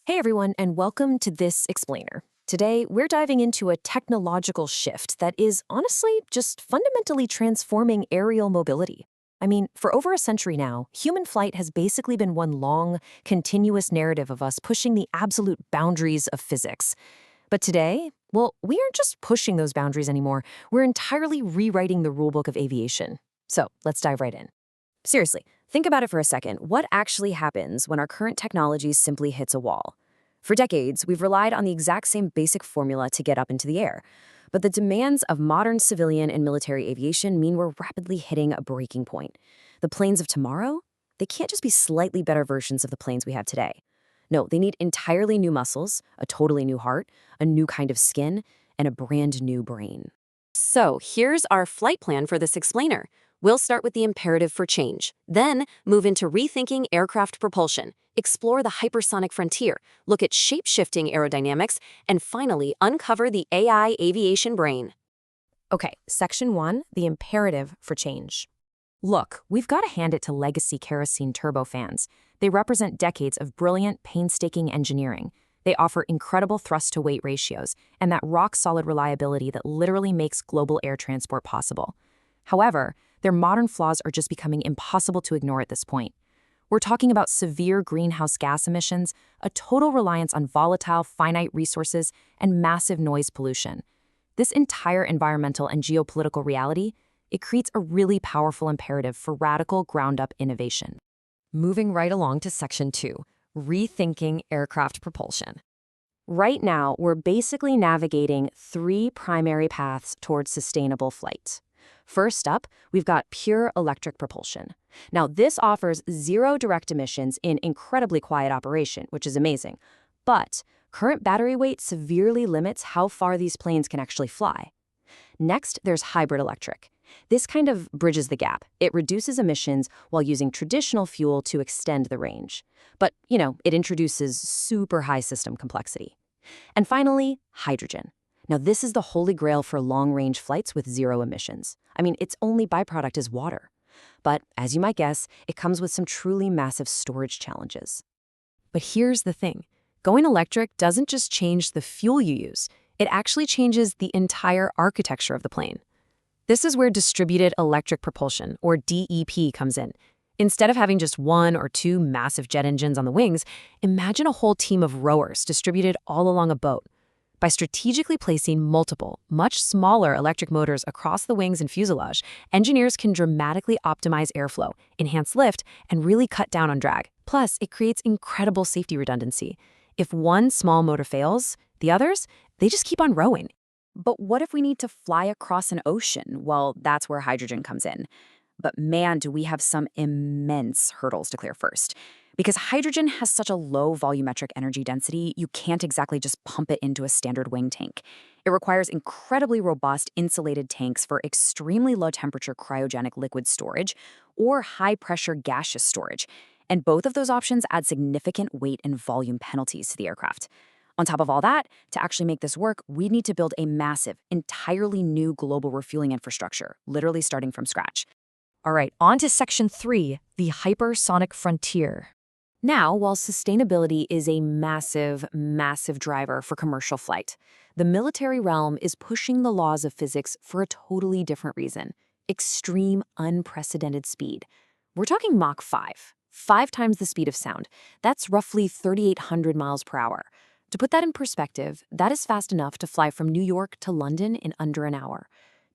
Hey everyone, and welcome to this explainer. Today, we're diving into a technological shift that is honestly just fundamentally transforming aerial mobility. I mean, for over a century now, human flight has basically been one long, continuous narrative of us pushing the absolute boundaries of physics. But today, well, we aren't just pushing those boundaries anymore, we're entirely rewriting the rulebook of aviation. So let's dive right in. Seriously, think about it for a second. What actually happens when our current technology simply hits a wall? For decades, we've relied on the exact same basic formula to get up into the air. But the demands of modern civilian and military aviation mean we're rapidly hitting a breaking point. The planes of tomorrow? They can't just be slightly better versions of the planes we have today. No, they need entirely new muscles, a totally new heart, a new kind of skin, and a brand new brain. So here's our flight plan for this explainer. We'll start with the imperative for change, then move into rethinking aircraft propulsion, explore the hypersonic frontier, look at shape-shifting aerodynamics, and finally uncover the AI aviation brain. Okay, Section 1, the imperative for change. Look, we've got to hand it to legacy kerosene turbofans. They represent decades of brilliant, painstaking engineering. They offer incredible thrust-to-weight ratios and that rock-solid reliability that literally makes global air transport possible. However, their modern flaws are just becoming impossible to ignore at this point. We're talking about severe greenhouse gas emissions, a total reliance on volatile, finite resources, and massive noise pollution. This entire environmental and geopolitical reality, it creates a really powerful imperative for radical ground-up innovation. Moving right along to Section 2, rethinking aircraft propulsion. Right now, we're basically navigating three primary paths towards sustainable flight. First up, we've got pure electric propulsion. Now, this offers zero direct emissions in incredibly quiet operation, which is amazing. But current battery weight severely limits how far these planes can actually fly. Next, there's hybrid electric. This kind of bridges the gap. It reduces emissions while using traditional fuel to extend the range. But, it introduces super high system complexity. And finally, hydrogen. Now, this is the holy grail for long-range flights with zero emissions. I mean, its only byproduct is water. But, as you might guess, it comes with some truly massive storage challenges. But here's the thing. Going electric doesn't just change the fuel you use. It actually changes the entire architecture of the plane. This is where distributed electric propulsion, or DEP, comes in. Instead of having just one or two massive jet engines on the wings, imagine a whole team of rowers distributed all along a boat. By strategically placing multiple, much smaller electric motors across the wings and fuselage, engineers can dramatically optimize airflow, enhance lift, and really cut down on drag. Plus, it creates incredible safety redundancy. If one small motor fails, the others, they just keep on rowing. But what if we need to fly across an ocean? Well, that's where hydrogen comes in. But man, do we have some immense hurdles to clear first. Because hydrogen has such a low volumetric energy density, you can't exactly just pump it into a standard wing tank. It requires incredibly robust insulated tanks for extremely low temperature cryogenic liquid storage or high pressure gaseous storage. And both of those options add significant weight and volume penalties to the aircraft. On top of all that, to actually make this work, we need to build a massive, entirely new global refueling infrastructure, literally starting from scratch. All right, on to Section 3, the hypersonic frontier. Now, while sustainability is a massive, massive driver for commercial flight, the military realm is pushing the laws of physics for a totally different reason: extreme, unprecedented speed. We're talking Mach 5, 5 times the speed of sound. That's roughly 3,800 miles per hour. To put that in perspective, that is fast enough to fly from New York to London in under an hour.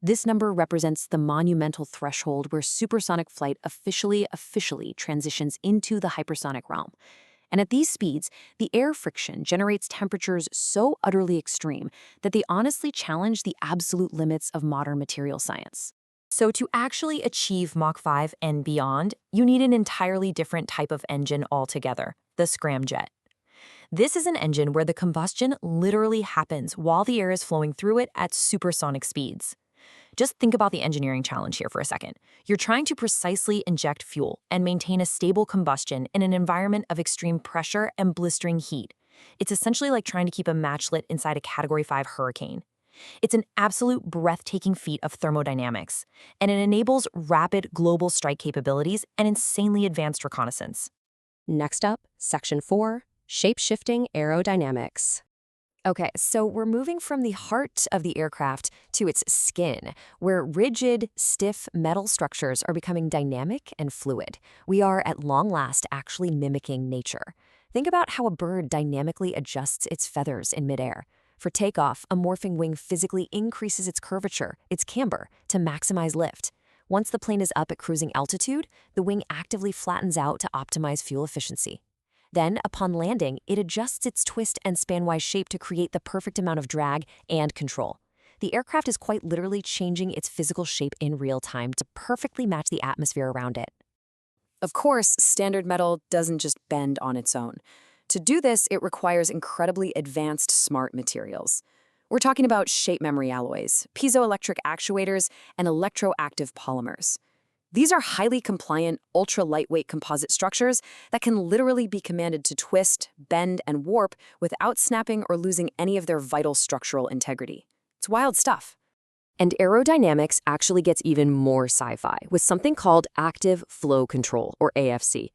This number represents the monumental threshold where supersonic flight officially transitions into the hypersonic realm. And at these speeds, the air friction generates temperatures so utterly extreme that they honestly challenge the absolute limits of modern material science. So to actually achieve Mach 5 and beyond, you need an entirely different type of engine altogether, the scramjet. This is an engine where the combustion literally happens while the air is flowing through it at supersonic speeds. Just think about the engineering challenge here for a second. You're trying to precisely inject fuel and maintain a stable combustion in an environment of extreme pressure and blistering heat. It's essentially like trying to keep a match lit inside a Category 5 hurricane. It's an absolute breathtaking feat of thermodynamics, and it enables rapid global strike capabilities and insanely advanced reconnaissance. Next up, Section 4, shape-shifting aerodynamics. Okay, so we're moving from the heart of the aircraft to its skin, where rigid, stiff metal structures are becoming dynamic and fluid. We are, at long last, actually mimicking nature. Think about how a bird dynamically adjusts its feathers in midair. For takeoff, a morphing wing physically increases its curvature, its camber, to maximize lift. Once the plane is up at cruising altitude, the wing actively flattens out to optimize fuel efficiency. Then, upon landing, it adjusts its twist and spanwise shape to create the perfect amount of drag and control. The aircraft is quite literally changing its physical shape in real time to perfectly match the atmosphere around it. Of course, standard metal doesn't just bend on its own. To do this, it requires incredibly advanced smart materials. We're talking about shape memory alloys, piezoelectric actuators, and electroactive polymers. These are highly compliant, ultra-lightweight composite structures that can literally be commanded to twist, bend, and warp without snapping or losing any of their vital structural integrity. It's wild stuff. And aerodynamics actually gets even more sci-fi with something called active flow control, or AFC.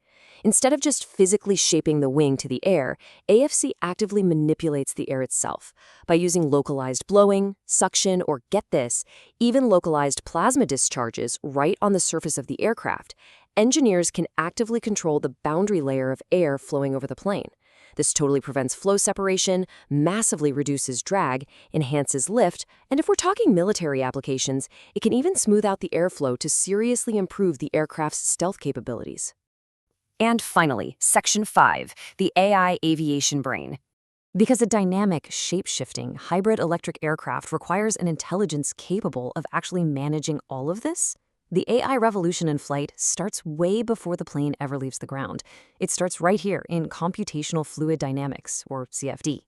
Instead of just physically shaping the wing to the air, AFC actively manipulates the air itself by using localized blowing, suction, or get this, even localized plasma discharges right on the surface of the aircraft. Engineers can actively control the boundary layer of air flowing over the plane. This totally prevents flow separation, massively reduces drag, enhances lift, and if we're talking military applications, it can even smooth out the airflow to seriously improve the aircraft's stealth capabilities. And finally, Section 5, the AI aviation brain. Because a dynamic, shape-shifting, hybrid electric aircraft requires an intelligence capable of actually managing all of this, the AI revolution in flight starts way before the plane ever leaves the ground. It starts right here in computational fluid dynamics, or CFD.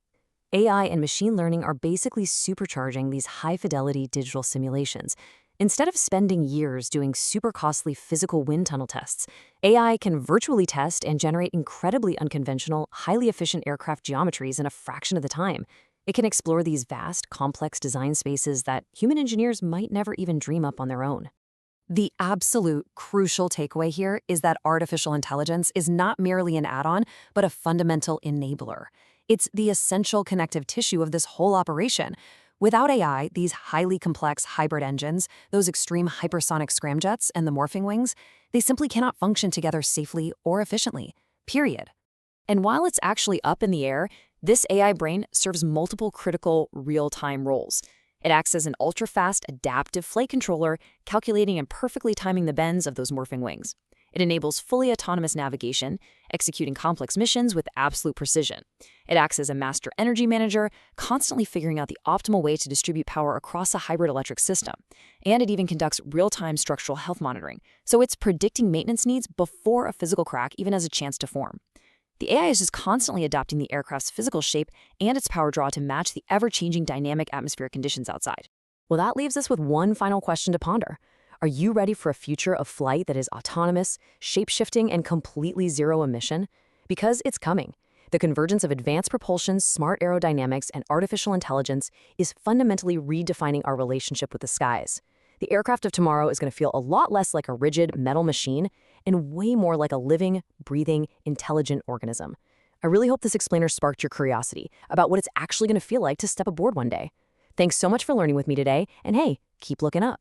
AI and machine learning are basically supercharging these high-fidelity digital simulations. Instead of spending years doing super costly physical wind tunnel tests, AI can virtually test and generate incredibly unconventional, highly efficient aircraft geometries in a fraction of the time. It can explore these vast, complex design spaces that human engineers might never even dream up on their own. The absolute crucial takeaway here is that artificial intelligence is not merely an add-on, but a fundamental enabler. It's the essential connective tissue of this whole operation. Without AI, these highly complex hybrid engines, those extreme hypersonic scramjets and the morphing wings, they simply cannot function together safely or efficiently, period. And while it's actually up in the air, this AI brain serves multiple critical real-time roles. It acts as an ultra-fast, adaptive flight controller, calculating and perfectly timing the bends of those morphing wings. It enables fully autonomous navigation, executing complex missions with absolute precision. It acts as a master energy manager, constantly figuring out the optimal way to distribute power across a hybrid electric system. And it even conducts real-time structural health monitoring, so it's predicting maintenance needs before a physical crack even has a chance to form. The AI is just constantly adapting the aircraft's physical shape and its power draw to match the ever-changing dynamic atmospheric conditions outside. Well, that leaves us with one final question to ponder. Are you ready for a future of flight that is autonomous, shape-shifting, and completely zero emission? Because it's coming. The convergence of advanced propulsion, smart aerodynamics, and artificial intelligence is fundamentally redefining our relationship with the skies. The aircraft of tomorrow is going to feel a lot less like a rigid metal machine and way more like a living, breathing, intelligent organism. I really hope this explainer sparked your curiosity about what it's actually going to feel like to step aboard one day. Thanks so much for learning with me today, and hey, keep looking up.